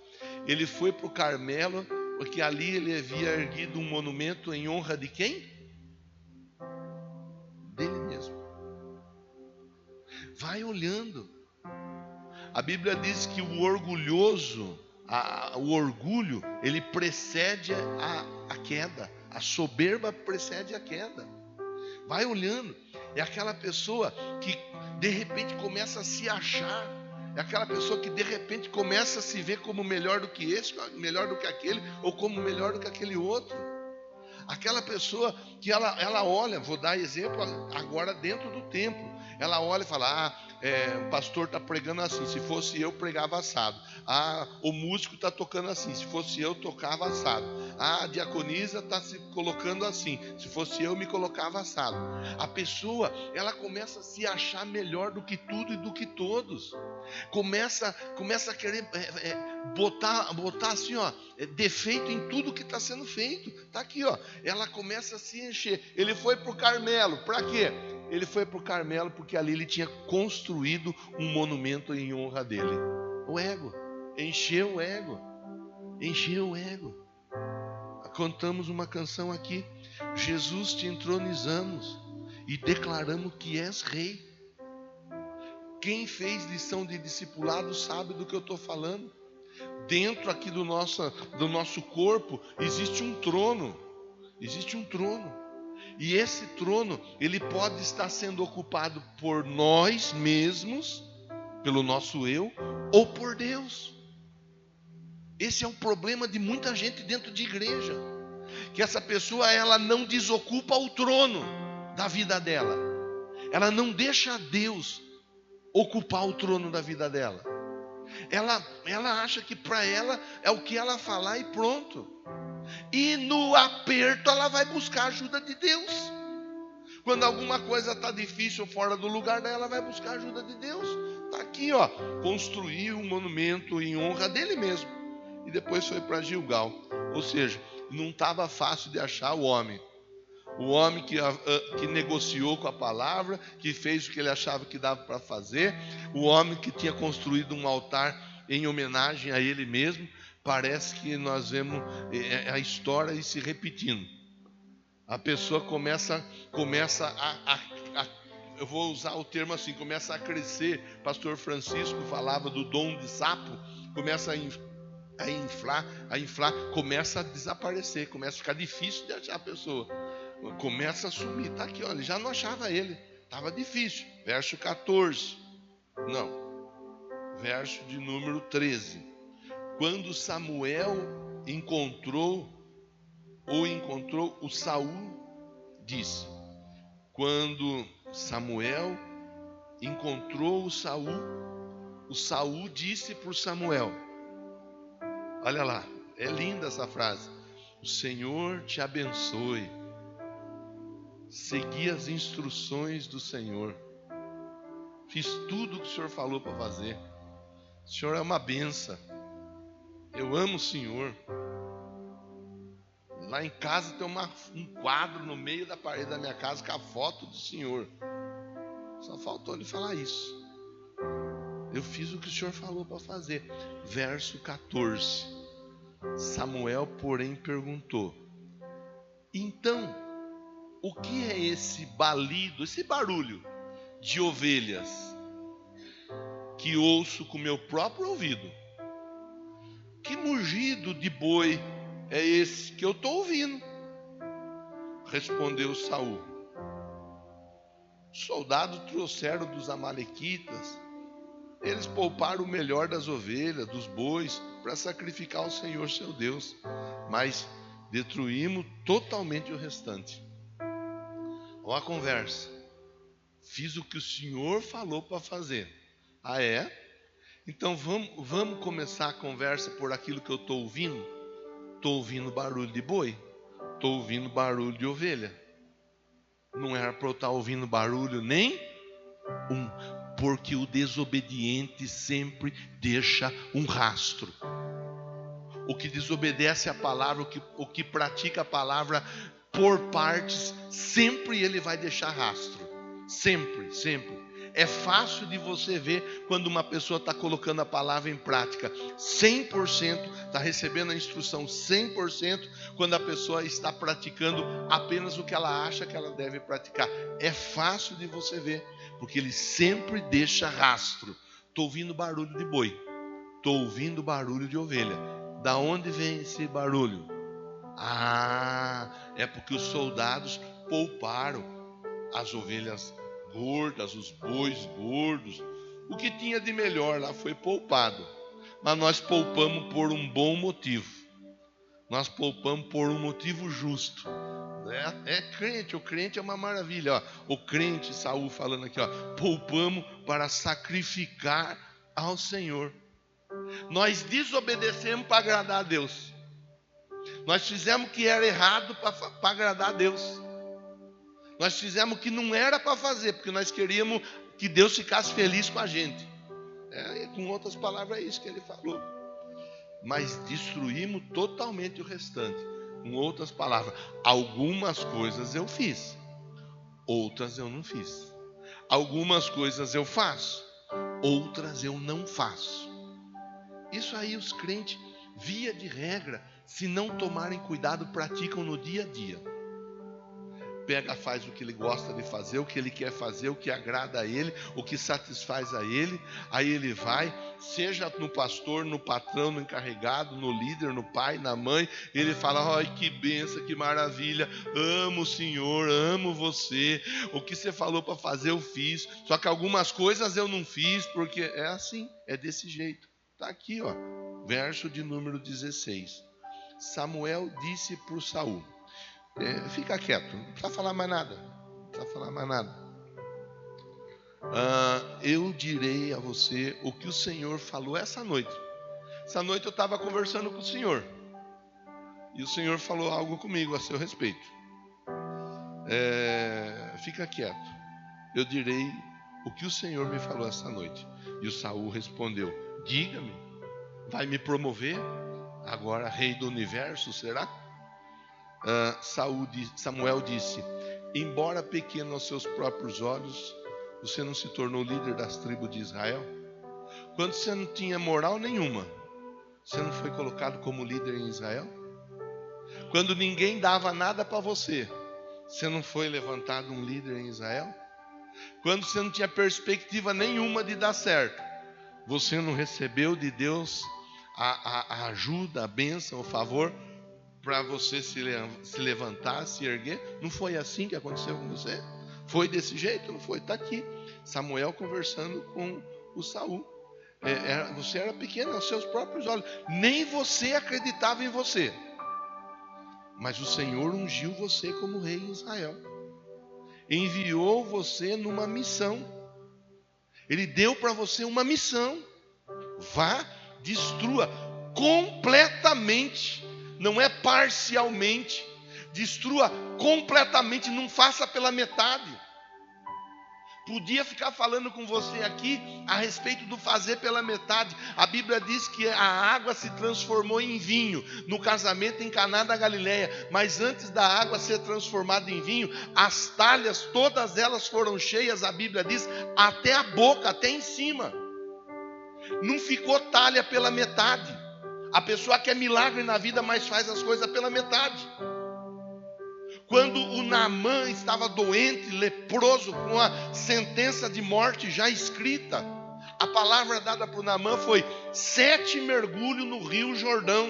Ele foi para o Carmelo, porque ali ele havia erguido um monumento em honra de quem? Dele mesmo. Vai olhando. A Bíblia diz que o orgulhoso, o orgulho, ele precede a queda. A soberba precede a queda. Vai olhando. É aquela pessoa que de repente começa a se achar. É aquela pessoa que de repente começa a se ver como melhor do que esse, melhor do que aquele, ou como melhor do que aquele outro. Aquela pessoa que ela olha, vou dar exemplo agora dentro do templo. Ela olha e fala, o pastor está pregando assim, se fosse eu pregava assado. O músico está tocando assim, se fosse eu tocava assado. A diaconisa está se colocando assim, se fosse eu me colocava assado. A pessoa, ela começa a se achar melhor do que tudo e do que todos. Começa a querer botar assim, ó, defeito em tudo que está sendo feito. Está aqui, ó. Ela começa a se encher. Ele foi para o Carmelo, para quê? Ele foi para o Carmelo porque ali ele tinha construído um monumento em honra dele. O ego, encheu o ego. Cantamos uma canção aqui, Jesus te entronizamos e declaramos que és rei. Quem fez lição de discipulado sabe do que eu estou falando. Dentro aqui do nosso corpo existe um trono. E esse trono, ele pode estar sendo ocupado por nós mesmos, pelo nosso eu, ou por Deus. Esse é o problema de muita gente dentro de igreja. Que essa pessoa, ela não desocupa o trono da vida dela. Ela não deixa Deus ocupar o trono da vida dela. Ela acha que para ela é o que ela falar e pronto. E no aperto ela vai buscar a ajuda de Deus. Quando alguma coisa está difícil fora do lugar dela, ela vai buscar a ajuda de Deus. Está aqui, ó, construiu um monumento em honra dele mesmo. E depois foi para Gilgal. Ou seja, não estava fácil de achar o homem. O homem que negociou com a palavra, que fez o que ele achava que dava para fazer. O homem que tinha construído um altar em homenagem a ele mesmo. Parece que nós vemos a história se repetindo. A pessoa começa eu vou usar o termo assim, começa a crescer. Pastor Francisco falava do dom de sapo. Começa a inflar, começa a desaparecer, começa a ficar difícil de achar a pessoa. Começa a sumir. Está aqui, olha, já não achava ele, estava difícil. Verso 14, não, verso de número 13. Quando Samuel encontrou o Saul, disse. Quando Samuel encontrou o Saul disse por Samuel. Olha lá, é linda essa frase. O Senhor te abençoe. Segui as instruções do Senhor. Fiz tudo o que o Senhor falou para fazer. O Senhor é uma benção. Eu amo o Senhor. Lá em casa tem um quadro no meio da parede da minha casa com a foto do Senhor. Só faltou ele falar isso. Eu fiz o que o Senhor falou para fazer. Verso 14. Samuel, porém, perguntou: então, o que é esse balido, esse barulho de ovelhas que ouço com meu próprio ouvido? Que mugido de boi é esse que eu estou ouvindo? Respondeu Saul: os soldados trouxeram dos amalequitas. Eles pouparam o melhor das ovelhas, dos bois, para sacrificar ao Senhor seu Deus, mas destruímos totalmente o restante. Olha a conversa. Fiz o que o Senhor falou para fazer. Ah, é? Então vamos começar a conversa por aquilo que eu estou ouvindo? Estou ouvindo barulho de boi, estou ouvindo barulho de ovelha. Não era para eu estar ouvindo barulho nem porque o desobediente sempre deixa um rastro. O que desobedece a palavra, o que pratica a palavra por partes, sempre ele vai deixar rastro. Sempre, sempre. É fácil de você ver quando uma pessoa está colocando a palavra em prática 100%, está recebendo a instrução 100%, quando a pessoa está praticando apenas o que ela acha que ela deve praticar. É fácil de você ver, porque ele sempre deixa rastro. Estou ouvindo barulho de boi, estou ouvindo barulho de ovelha. Da onde vem esse barulho? É porque os soldados pouparam as ovelhas gordas, os bois gordos. O que tinha de melhor lá foi poupado. Mas nós poupamos por um bom motivo. Nós poupamos por um motivo justo. É crente, o crente é uma maravilha. Ó. O crente, Saul falando aqui, ó, poupamos para sacrificar ao Senhor. Nós desobedecemos para agradar a Deus. Nós fizemos o que era errado para agradar a Deus. Nós fizemos o que não era para fazer, porque nós queríamos que Deus ficasse feliz com a gente. Com outras palavras, é isso que ele falou. Mas destruímos totalmente o restante. Com outras palavras, algumas coisas eu fiz, outras eu não fiz. Algumas coisas eu faço, outras eu não faço. Isso aí os crentes, via de regra, se não tomarem cuidado, praticam no dia a dia. Faz o que ele gosta de fazer, o que ele quer fazer, o que agrada a ele, o que satisfaz a ele. Aí ele vai, seja no pastor, no patrão, no encarregado, no líder, no pai, na mãe. Ele fala: ai, que benção, que maravilha, amo o Senhor, amo você. O que você falou para fazer eu fiz, só que algumas coisas eu não fiz, porque é assim, é desse jeito. Está aqui, ó, verso de número 16. Samuel disse para o Saul: fica quieto, não precisa falar mais nada. Não precisa falar mais nada. Eu direi a você o que o Senhor falou essa noite. Essa noite eu estava conversando com o Senhor. E o Senhor falou algo comigo a seu respeito. Fica quieto. Eu direi o que o Senhor me falou essa noite. E o Saul respondeu: diga-me, vai me promover agora rei do universo, será? Samuel disse: embora pequeno aos seus próprios olhos, você não se tornou líder das tribos de Israel? Quando você não tinha moral nenhuma, você não foi colocado como líder em Israel? Quando ninguém dava nada para você, você não foi levantado um líder em Israel? Quando você não tinha perspectiva nenhuma de dar certo, você não recebeu de Deus a ajuda, a bênção, o favor para você se levantar, se erguer? Não foi assim que aconteceu com você? Foi desse jeito? Não foi? Está aqui Samuel conversando com o Saul. Você era pequeno aos seus próprios olhos, nem você acreditava em você, mas o Senhor ungiu você como rei em Israel, enviou você numa missão. Ele deu para você uma missão: vá, destrua completamente, não é parcialmente, destrua completamente, não faça pela metade. Podia ficar falando com você aqui a respeito do fazer pela metade. A Bíblia diz que a água se transformou em vinho no casamento em Caná da Galileia. Mas antes da água ser transformada em vinho, as talhas, todas elas foram cheias, a Bíblia diz, até a boca, até em cima. Não ficou talha pela metade. A pessoa quer milagre na vida, mas faz as coisas pela metade. Quando o Naamã estava doente, leproso, com a sentença de morte já escrita, a palavra dada para o Naamã foi 7 mergulhos no rio Jordão.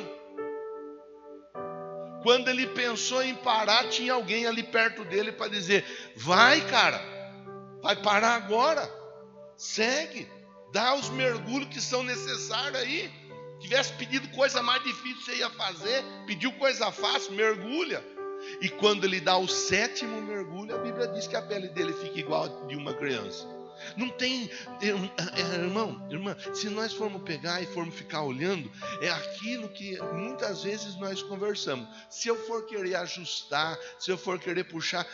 Quando ele pensou em parar, tinha alguém ali perto dele para dizer: vai, cara, vai parar agora, segue, dá os mergulhos que são necessários aí. Tivesse pedido coisa mais difícil, você ia fazer. Pediu coisa fácil, mergulha. E quando ele dá o 7º mergulho, a Bíblia diz que a pele dele fica igual a de uma criança. Não tem, irmã, se nós formos pegar e formos ficar olhando, é aquilo que muitas vezes nós conversamos. Se eu for querer ajustar, se eu for querer puxar,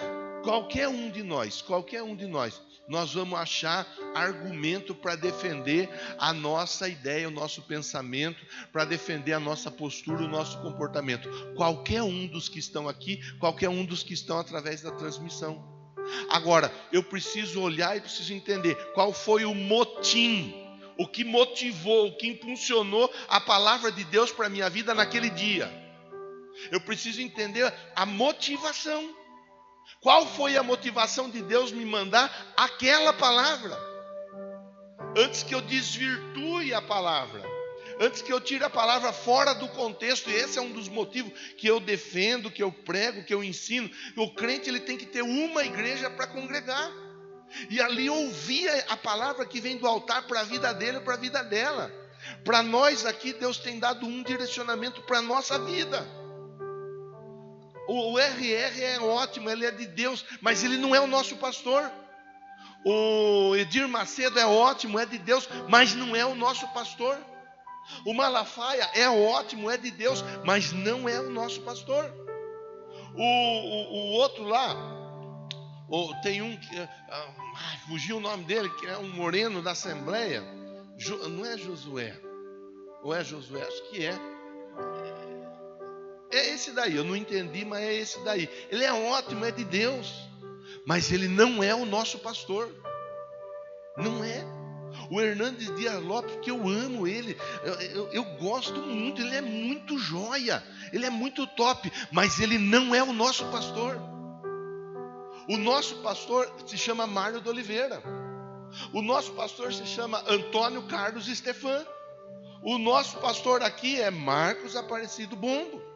qualquer um de nós, nós vamos achar argumento para defender a nossa ideia, o nosso pensamento, para defender a nossa postura, o nosso comportamento. Qualquer um dos que estão aqui, qualquer um dos que estão através da transmissão. Agora, eu preciso olhar e preciso entender qual foi o motim, o que motivou, o que impulsionou a palavra de Deus para a minha vida naquele dia. Eu preciso entender a motivação. Qual foi a motivação de Deus me mandar aquela palavra? Antes que eu desvirtue a palavra, antes que eu tire a palavra fora do contexto. E esse é um dos motivos que eu defendo, que eu prego, que eu ensino. O crente, ele tem que ter uma igreja para congregar, e ali ouvir a palavra que vem do altar para a vida dele, para a vida dela. Para nós aqui, Deus tem dado um direcionamento para a nossa vida. O RR é ótimo, ele é de Deus, mas ele não é o nosso pastor. O Edir Macedo é ótimo, é de Deus, mas não é o nosso pastor. O Malafaia é ótimo, é de Deus, mas não é o nosso pastor. O outro lá, tem um que fugiu o nome dele, que é um moreno da Assembleia. Não é Josué? Ou é Josué? Acho que é. É esse daí, eu não entendi, mas é esse daí. Ele é ótimo, é de Deus, mas ele não é o nosso pastor. Não é. O Hernandes Dias Lopes, que eu amo ele, eu gosto muito, ele é muito joia, ele é muito top, mas ele não é o nosso pastor. O nosso pastor se chama Mário de Oliveira. O nosso pastor se chama Antônio Carlos Stefan. O nosso pastor aqui é Marcos Aparecido Bombo.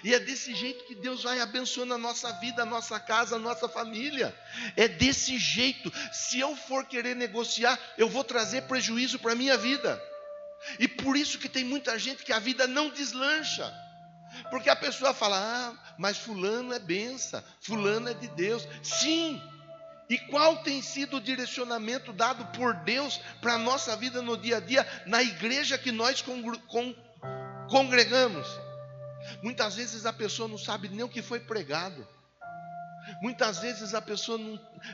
E é desse jeito que Deus vai abençoando a nossa vida, a nossa casa, a nossa família. É desse jeito. Se eu for querer negociar, eu vou trazer prejuízo para a minha vida. E por isso que tem muita gente que a vida não deslancha. Porque a pessoa fala: mas fulano é benção, fulano é de Deus. Sim, E qual tem sido o direcionamento dado por Deus para a nossa vida no dia a dia, na igreja que nós congregamos? Muitas vezes a pessoa não sabe nem o que foi pregado. Muitas vezes a pessoa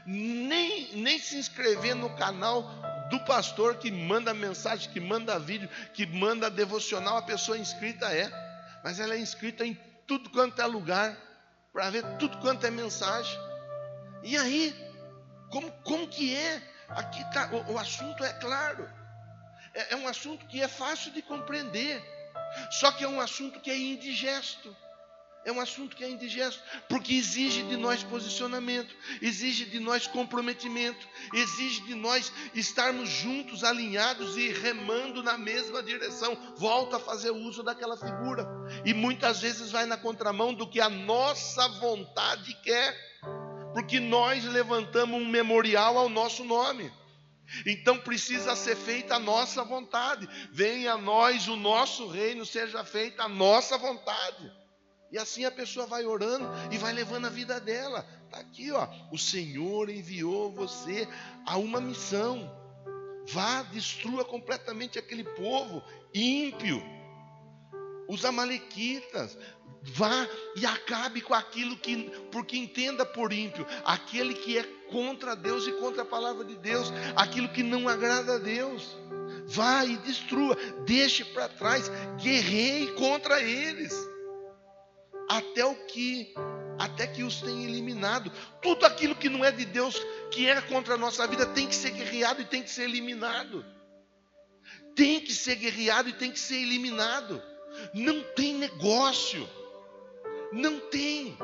nem se inscrever no canal do pastor que manda mensagem, que manda vídeo, que manda devocional. A pessoa inscrita mas ela é inscrita em tudo quanto é lugar, para ver tudo quanto é mensagem. E aí, como que é? Aqui tá, o assunto é claro, é um assunto que é fácil de compreender, só que é um assunto que é indigesto. É um assunto que é indigesto, porque exige de nós posicionamento, exige de nós comprometimento, exige de nós estarmos juntos, alinhados e remando na mesma direção. Volta a fazer uso daquela figura, e muitas vezes vai na contramão do que a nossa vontade quer, porque nós levantamos um memorial ao nosso nome. Então precisa ser feita a nossa vontade. Venha a nós o nosso reino, seja feita a nossa vontade. E assim a pessoa vai orando e vai levando a vida dela. Está aqui, o Senhor enviou você a uma missão. Vá, destrua completamente aquele povo ímpio, os amalequitas. Vá e acabe com aquilo que, porque entenda por ímpio, aquele que é contra Deus e contra a palavra de Deus, aquilo que não agrada a Deus. Vá e destrua, deixe para trás, guerreie contra eles, até que os tenha eliminado. Tudo aquilo que não é de Deus, que é contra a nossa vida, tem que ser guerreado e tem que ser eliminado. Tem que ser guerreado e tem que ser eliminado. Não tem negócio. Não tem.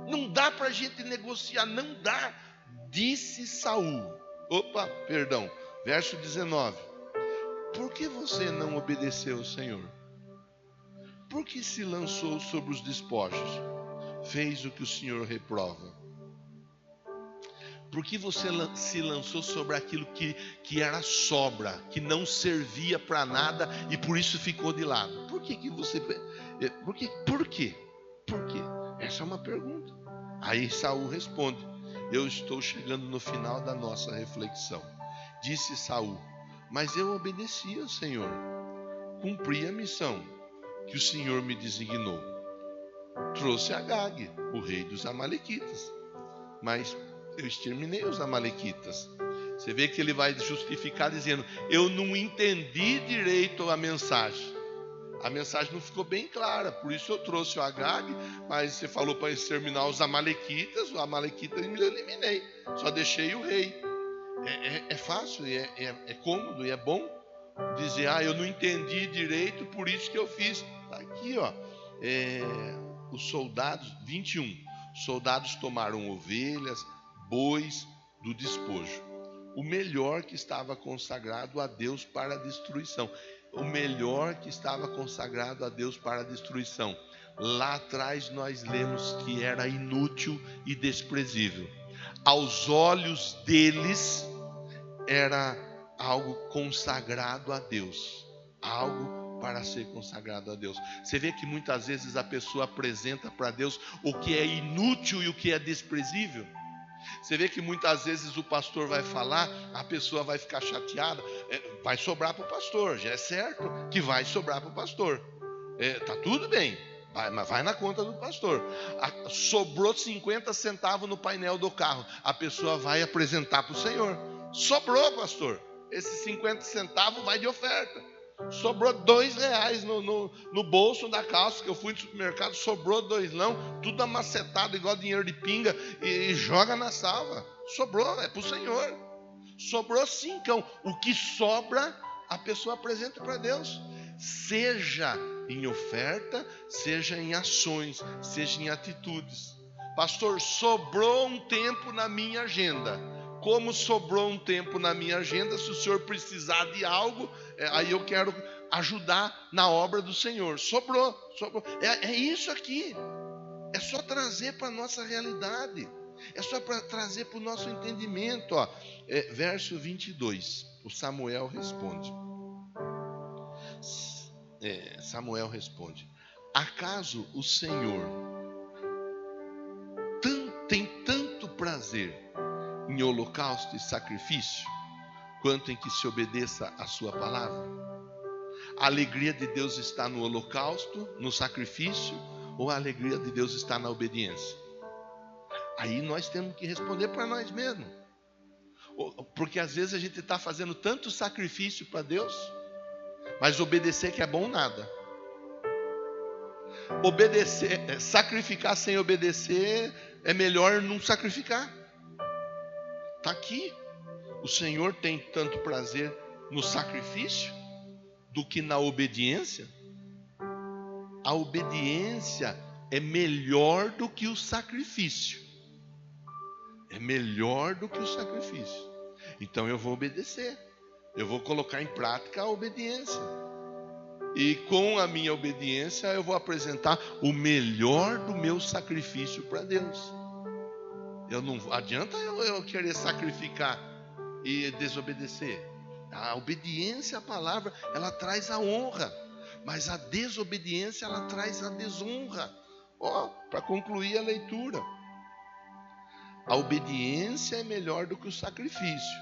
Não dá para a gente negociar, não dá. Disse Saul. Verso 19. Por que você não obedeceu ao Senhor? Por que se lançou sobre os despojos? Fez o que o Senhor reprova. Por que você se lançou sobre aquilo que era sobra, que não servia para nada e por isso ficou de lado? Por que você... Por quê? Por quê? Essa é uma pergunta. Aí Saul responde: eu estou chegando no final da nossa reflexão. Disse Saul: mas eu obedeci ao Senhor, cumpri a missão que o Senhor me designou. Trouxe Agag, o rei dos amalequitas, mas eu exterminei os amalequitas. Você vê que ele vai justificar dizendo: eu não entendi direito a mensagem. A mensagem não ficou bem clara, por isso eu trouxe o Agag, mas você falou para exterminar os amalequitas, o amalequita eu eliminei, só deixei o rei. É fácil, é cômodo e é bom dizer: eu não entendi direito, por isso que eu fiz. Está aqui, os soldados, 21, soldados tomaram ovelhas, bois do despojo, o melhor que estava consagrado a Deus para a destruição. O melhor que estava consagrado a Deus para a destruição. Lá atrás nós lemos que era inútil e desprezível. Aos olhos deles era algo consagrado a Deus, algo para ser consagrado a Deus. Você vê que muitas vezes a pessoa apresenta para Deus o que é inútil e o que é desprezível. Você vê que muitas vezes o pastor vai falar, a pessoa vai ficar chateada, vai sobrar para o pastor, já é certo que vai sobrar para o pastor. Tá tudo bem, mas vai na conta do pastor. Sobrou 50 centavos no painel do carro, a pessoa vai apresentar para o Senhor. Sobrou, pastor, esses 50 centavos vai de oferta. Sobrou R$2 no bolso da calça, que eu fui no supermercado, sobrou R$2, tudo amacetado igual dinheiro de pinga, e joga na salva. Sobrou, é para o Senhor. Sobrou 5. O que sobra, a pessoa apresenta para Deus. Seja em oferta, seja em ações, seja em atitudes. Pastor, sobrou um tempo na minha agenda. Como sobrou um tempo na minha agenda, se o senhor precisar de algo, aí eu quero ajudar na obra do Senhor. Sobrou. É isso aqui. É só trazer para a nossa realidade. É só para trazer para o nosso entendimento. Verso 22. O Samuel responde. Samuel responde: acaso o Senhor tem tanto prazer em em holocausto e sacrifício, quanto em que se obedeça a sua palavra? A alegria de Deus está no holocausto, no sacrifício, ou a alegria de Deus está na obediência? Aí nós temos que responder para nós mesmos. Porque às vezes a gente está fazendo tanto sacrifício para Deus, mas obedecer que é bom nada. Obedecer, sacrificar sem obedecer, é melhor não sacrificar. Está aqui. O Senhor tem tanto prazer no sacrifício do que na obediência. A obediência é melhor do que o sacrifício. É melhor do que o sacrifício. Então eu vou obedecer. Eu vou colocar em prática a obediência. E com a minha obediência eu vou apresentar o melhor do meu sacrifício para Deus. Não adianta eu querer sacrificar e desobedecer. A obediência à palavra, ela traz a honra. Mas a desobediência, ela traz a desonra. Para concluir a leitura. A obediência é melhor do que o sacrifício.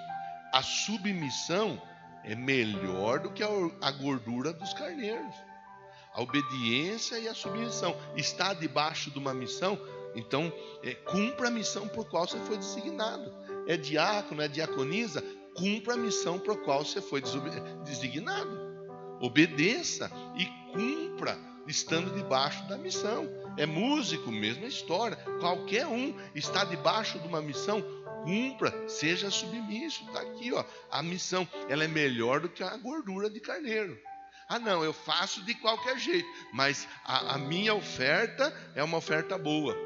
A submissão é melhor do que a gordura dos carneiros. A obediência e a submissão. Está debaixo de uma missão, então cumpra a missão por qual você foi designado. É diácono, é diaconisa, cumpra a missão por qual você foi designado. Obedeça e cumpra estando debaixo da missão. É músico, mesma história. Qualquer um está debaixo de uma missão, cumpra, seja submisso. Está aqui, a missão, ela é melhor do que a gordura de carneiro. Não, eu faço de qualquer jeito, mas a minha oferta é uma oferta boa.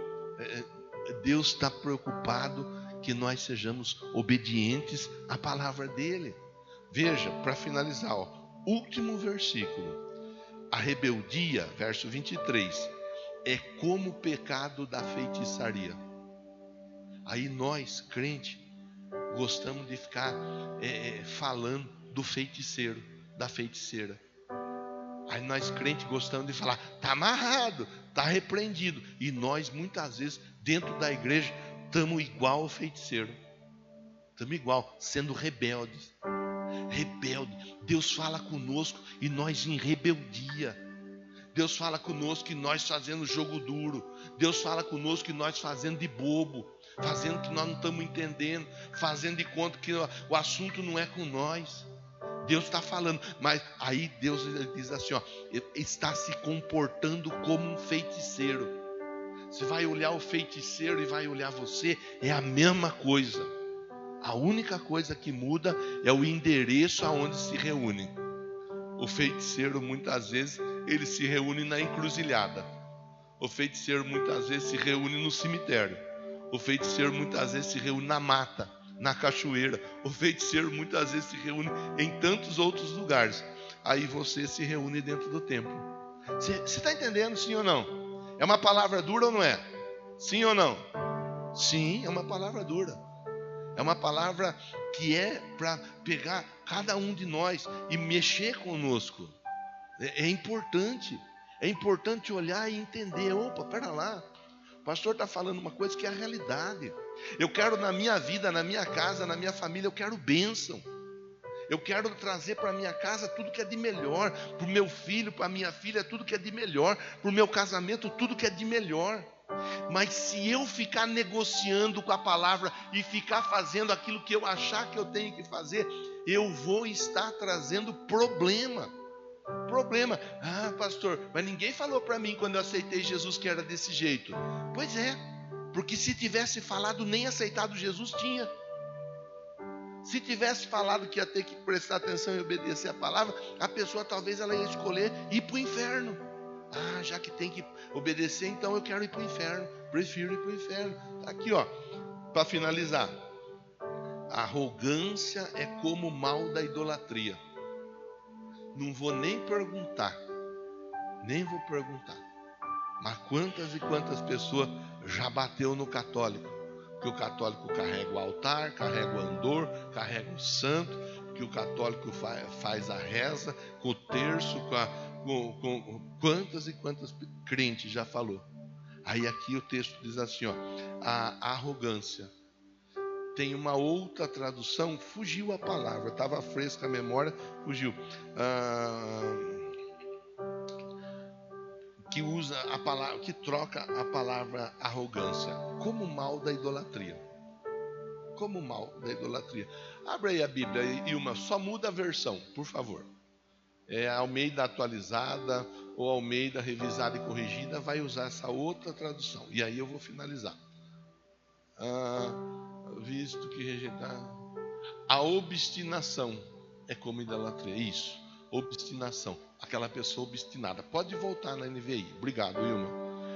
Deus está preocupado que nós sejamos obedientes à palavra dele. Veja, para finalizar, último versículo. A rebeldia, verso 23, é como o pecado da feitiçaria. Aí nós, crente, gostamos de ficar falando do feiticeiro, da feiticeira. Aí nós, crente, gostamos de falar, está amarrado, está repreendido. E nós, muitas vezes, dentro da igreja, estamos igual ao feiticeiro. Estamos igual, sendo rebeldes. Rebelde. Deus fala conosco e nós em rebeldia. Deus fala conosco e nós fazendo jogo duro. Deus fala conosco e nós fazendo de bobo, fazendo que nós não estamos entendendo, fazendo de conta que o assunto não é com nós. Deus está falando, mas aí Deus diz assim, está se comportando como um feiticeiro. Você vai olhar o feiticeiro e vai olhar você, é a mesma coisa. A única coisa que muda é o endereço aonde se reúne. O feiticeiro, muitas vezes, ele se reúne na encruzilhada. O feiticeiro, muitas vezes, se reúne no cemitério. O feiticeiro, muitas vezes, se reúne na mata, na cachoeira. O feiticeiro, muitas vezes, se reúne em tantos outros lugares. Aí você se reúne dentro do templo. Você está entendendo, sim ou não? É uma palavra dura ou não é? Sim ou não? Sim, é uma palavra dura. É uma palavra que é para pegar cada um de nós e mexer conosco. É importante. É importante olhar e entender. Opa, pera lá. O pastor está falando uma coisa que é a realidade. Eu quero na minha vida, na minha casa, na minha família, eu quero bênção. Eu quero trazer para a minha casa tudo que é de melhor. Para o meu filho, para a minha filha, tudo que é de melhor. Para o meu casamento, tudo que é de melhor. Mas se eu ficar negociando com a palavra e ficar fazendo aquilo que eu achar que eu tenho que fazer, eu vou estar trazendo problema. Pastor, mas ninguém falou para mim quando eu aceitei Jesus que era desse jeito. Pois é, porque se tivesse falado, nem aceitado Jesus tinha. Se tivesse falado que ia ter que prestar atenção e obedecer a palavra, a pessoa talvez ela ia escolher ir para o inferno. Já que tem que obedecer, então eu quero ir para o inferno. Prefiro ir para o inferno. Tá aqui, para finalizar. A arrogância é como o mal da idolatria. Não vou nem perguntar. Mas quantas e quantas pessoas já bateu no católico? Porque o católico carrega o altar, carrega o andor, carrega o santo. Que o católico faz a reza com o terço, com quantas e quantas crentes já falou. Aí aqui o texto diz assim, a arrogância tem uma outra tradução, fugiu a palavra, estava fresca a memória, fugiu. Que usa a palavra, que troca a palavra arrogância como mal da idolatria. Como mal da idolatria. Abra aí a Bíblia e só muda a versão, por favor. É Almeida atualizada ou Almeida revisada e corrigida, vai usar essa outra tradução. E aí eu vou finalizar. Visto que rejeitar. A obstinação é como idolatria. Isso, obstinação. Aquela pessoa obstinada. Pode voltar na NVI. Obrigado, Wilma.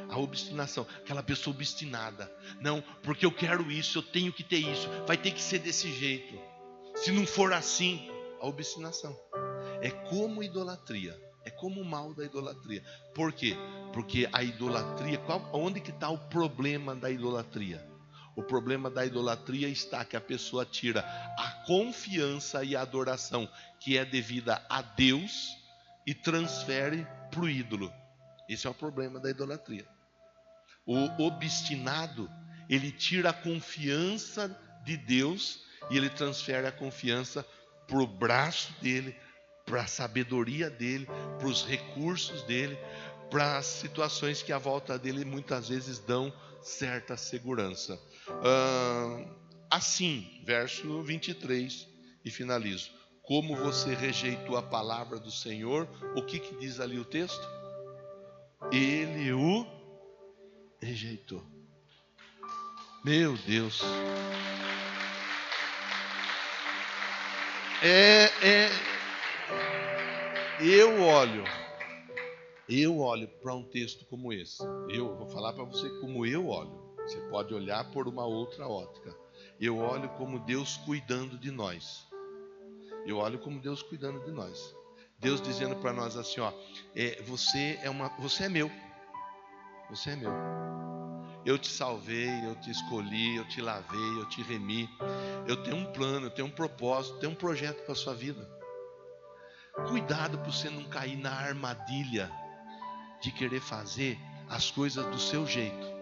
A obstinação, aquela pessoa obstinada. Não, porque eu quero isso, eu tenho que ter isso. Vai ter que ser desse jeito. Se não for assim, a obstinação é como idolatria. É como o mal da idolatria. Por quê? Porque a idolatria, onde que está o problema da idolatria? O problema da idolatria está que a pessoa tira a confiança e a adoração que é devida a Deus e transfere para o ídolo. Esse é o problema da idolatria. O obstinado, ele tira a confiança de Deus e ele transfere a confiança para o braço dele, para a sabedoria dele, para os recursos dele, para as situações que à volta dele muitas vezes dão certa segurança. Assim, verso 23, e finalizo. Como você rejeitou a palavra do Senhor, o que diz ali o texto? Ele o rejeitou. Meu Deus. Eu olho para um texto como esse. Eu vou falar para você como eu olho. Você pode olhar por uma outra ótica. Eu olho como Deus cuidando de nós. Eu olho como Deus cuidando de nós. Deus dizendo para nós assim, ó, você é meu. Você é meu. Eu te salvei, eu te escolhi, eu te lavei, eu te remi. Eu tenho um plano, eu tenho um propósito, tenho um projeto para a sua vida. Cuidado para você não cair na armadilha de querer fazer as coisas do seu jeito.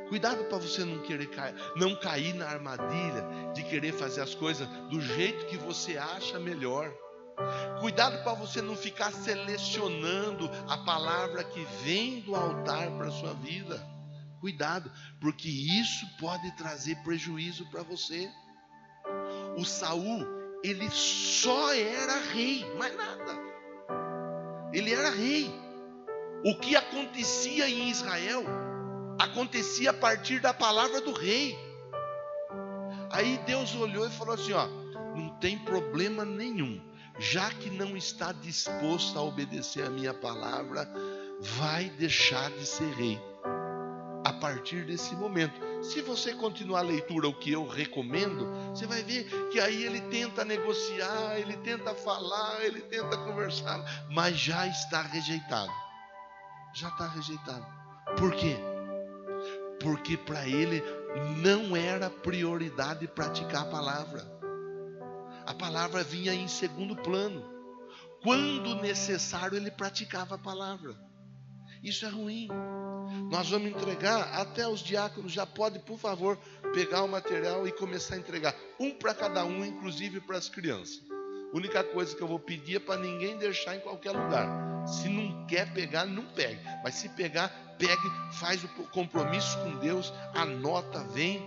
Cuidado para você não cair na armadilha de querer fazer as coisas do jeito que você acha melhor. Cuidado para você não ficar selecionando a palavra que vem do altar para a sua vida. Cuidado, porque isso pode trazer prejuízo para você. O Saul, ele só era rei, mais nada. Ele era rei. O que acontecia em Israel acontecia a partir da palavra do rei. Aí Deus olhou e falou assim, ó, não tem problema nenhum, já que não está disposto a obedecer a minha palavra, vai deixar de ser rei a partir desse momento. Se você continuar a leitura, o que eu recomendo, você vai ver que aí ele tenta negociar, ele tenta falar, ele tenta conversar, mas já está rejeitado. Já está rejeitado. Por quê? Porque para ele não era prioridade praticar a palavra. A palavra vinha em segundo plano. Quando necessário, ele praticava a palavra. Isso é ruim. Nós vamos entregar, até os diáconos já podem, por favor, pegar o material e começar a entregar. Um para cada um, inclusive para as crianças. A única coisa que eu vou pedir é para ninguém deixar em qualquer lugar. Se não quer pegar, não pegue. Mas se pegar, pegue, faz o compromisso com Deus, anota, vem.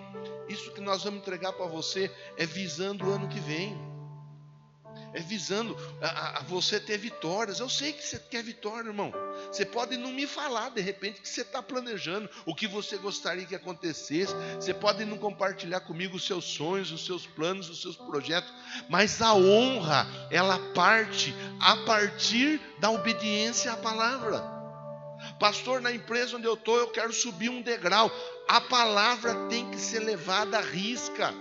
Isso que nós vamos entregar para você é visando o ano que vem. É visando a você ter vitórias. Eu sei que você quer vitória, irmão. Você pode não me falar, de repente, que você está planejando o que você gostaria que acontecesse. Você pode não compartilhar comigo os seus sonhos, os seus planos, os seus projetos. Mas a honra, ela parte a partir da obediência à palavra. Pastor, na empresa onde eu estou, eu quero subir um degrau. A palavra tem que ser levada à risca.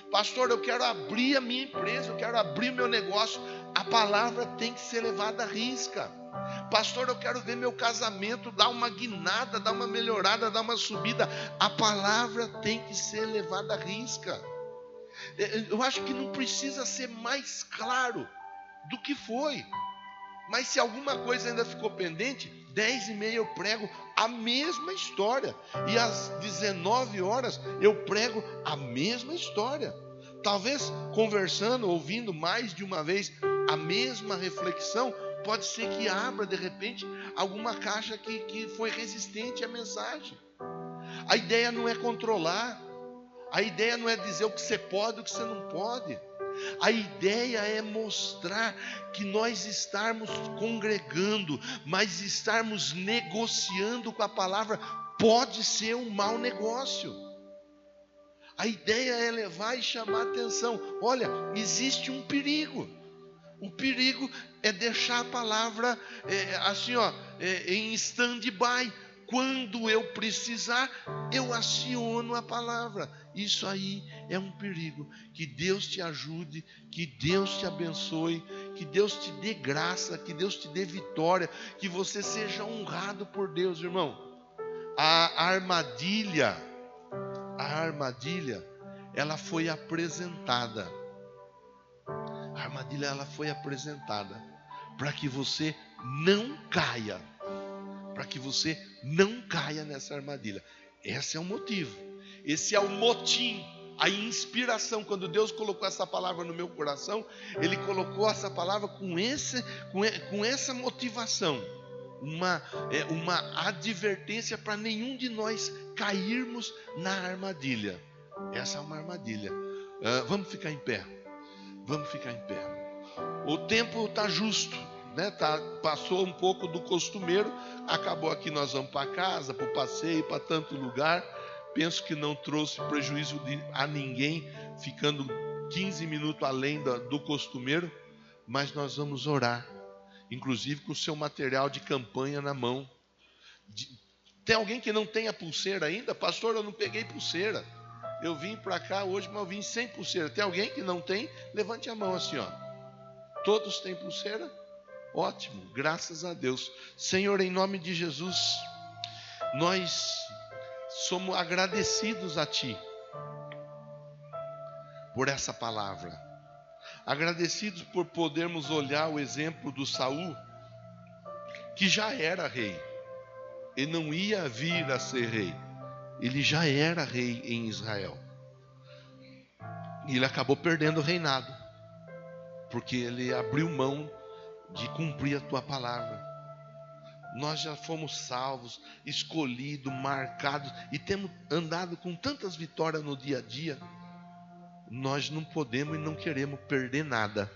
Pastor, eu quero abrir a minha empresa, eu quero abrir o meu negócio. A palavra tem que ser levada à risca. Pastor, eu quero ver meu casamento dar uma guinada, dar uma melhorada, dar uma subida. A palavra tem que ser levada à risca. Eu acho que não precisa ser mais claro do que foi. Mas se alguma coisa ainda ficou pendente, 10h30 eu prego a mesma história. E às 19 horas eu prego a mesma história. Talvez conversando, ouvindo mais de uma vez a mesma reflexão, pode ser que abra de repente alguma caixa que foi resistente à mensagem. A ideia não é controlar. A ideia não é dizer o que você pode e o que você não pode. A ideia é mostrar que nós estarmos congregando, mas estarmos negociando com a palavra pode ser um mau negócio. A ideia é levar e chamar a atenção. Olha, existe um perigo. O perigo é deixar a palavra em stand-by. Quando eu precisar, eu aciono a palavra. Isso aí é um perigo. Que Deus te ajude, que Deus te abençoe, que Deus te dê graça, que Deus te dê vitória, que você seja honrado por Deus, irmão. A armadilha, ela foi apresentada. A armadilha, ela foi apresentada para que você não caia. Para que você não caia nessa armadilha. Esse é o motivo. Esse é o motim, a inspiração. Quando Deus colocou essa palavra no meu coração, Ele colocou essa palavra com essa motivação. Uma advertência para nenhum de nós cairmos na armadilha. Essa é uma armadilha. Vamos ficar em pé. Vamos ficar em pé. O tempo está justo, né? Passou um pouco do costumeiro. Acabou aqui, nós vamos para casa, para o passeio, para tanto lugar. Penso que não trouxe prejuízo a ninguém, ficando 15 minutos além do costumeiro. Mas nós vamos orar, inclusive com o seu material de campanha na mão. Tem alguém que não tem a pulseira ainda? Pastor, eu não peguei pulseira. Eu vim para cá hoje, mas eu vim sem pulseira. Tem alguém que não tem? Levante a mão assim, ó. Todos têm pulseira? Ótimo, graças a Deus. Senhor, em nome de Jesus, nós somos agradecidos a Ti por essa palavra. Agradecidos por podermos olhar o exemplo do Saul, que já era rei. Ele não ia vir a ser rei. Ele já era rei em Israel. E ele acabou perdendo o reinado, porque ele abriu mão de cumprir a Tua palavra. Nós já fomos salvos, escolhidos, marcados, e temos andado com tantas vitórias no dia a dia. Nós não podemos e não queremos perder nada.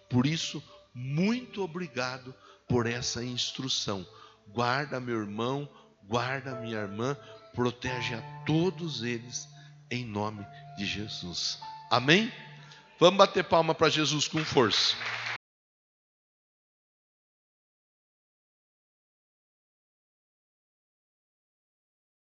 Por isso, muito obrigado por essa instrução. Guarda meu irmão, guarda minha irmã, protege a todos eles, em nome de Jesus. Amém? Vamos bater palma para Jesus com força.